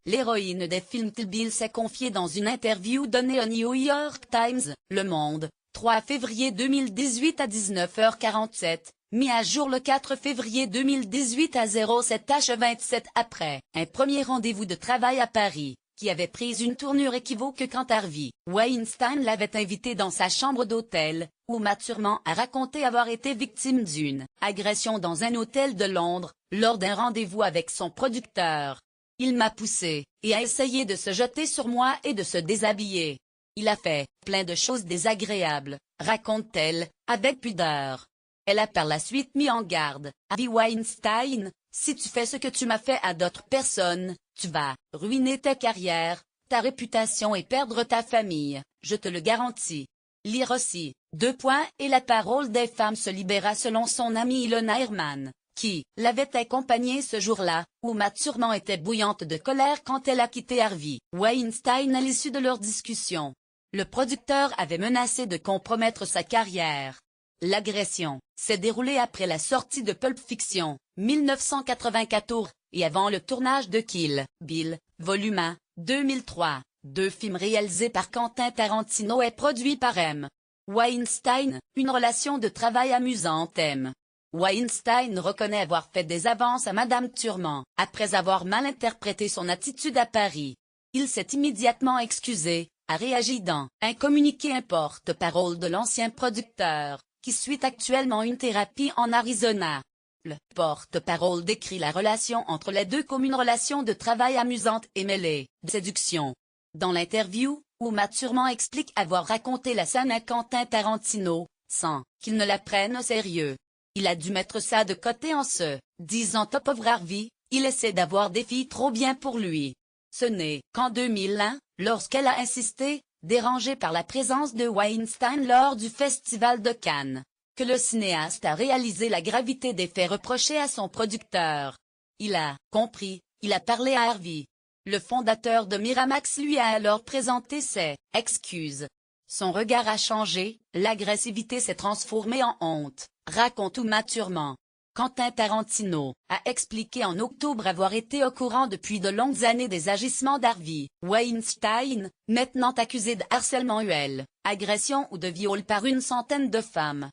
l'héroïne des films Kill Bill s'est confiée dans une interview donnée au New York Times, Le Monde, 3 février 2018 à 19h47, mis à jour le 4 février 2018 à 07h27 après un premier rendez-vous de travail à Paris, qui avait pris une tournure équivoque quand Harvey Weinstein l'avait invité dans sa chambre d'hôtel, où Uma Thurman a raconté avoir été victime d'une agression dans un hôtel de Londres, lors d'un rendez-vous avec son producteur. Il m'a poussé, et a essayé de se jeter sur moi et de se déshabiller. Il a fait plein de choses désagréables, raconte-t-elle, avec pudeur. Elle a par la suite mis en garde Harvey Weinstein: si tu fais ce que tu m'as fait à d'autres personnes, tu vas ruiner ta carrière, ta réputation et perdre ta famille, je te le garantis. Lire aussi, et la parole des femmes se libéra selon son amie Ilona Herman, qui l'avait accompagnée ce jour-là, où Uma Thurman était bouillante de colère quand elle a quitté Harvey Weinstein à l'issue de leur discussion. Le producteur avait menacé de compromettre sa carrière. L'agression s'est déroulée après la sortie de Pulp Fiction, 1994, et avant le tournage de Kill Bill, Volume 1, 2003, 2 films réalisés par Quentin Tarantino et produits par M. Weinstein, une relation de travail amusante. M. Weinstein reconnaît avoir fait des avances à Madame Thurman, après avoir mal interprété son attitude à Paris. Il s'est immédiatement excusé, a réagi dans un communiqué un porte-parole de l'ancien producteur, qui suit actuellement une thérapie en Arizona. Le porte-parole décrit la relation entre les deux comme une relation de travail amusante et mêlée de séduction. Dans l'interview, Uma Thurman explique avoir raconté la scène à Quentin Tarantino, sans qu'il ne la prenne au sérieux. Il a dû mettre ça de côté en se disant: oh pauvre Harvey, il essaie d'avoir des filles trop bien pour lui. Ce n'est qu'en 2001, lorsqu'elle a insisté, dérangée par la présence de Weinstein lors du Festival de Cannes, que le cinéaste a réalisé la gravité des faits reprochés à son producteur. Il a compris, il a parlé à Harvey. Le fondateur de Miramax lui a alors présenté ses excuses. Son regard a changé, l'agressivité s'est transformée en honte, raconte Uma Thurman. Quentin Tarantino a expliqué en octobre avoir été au courant depuis de longues années des agissements d'Harvey Weinstein, maintenant accusé de harcèlement sexuel, agression ou de viol par une centaine de femmes.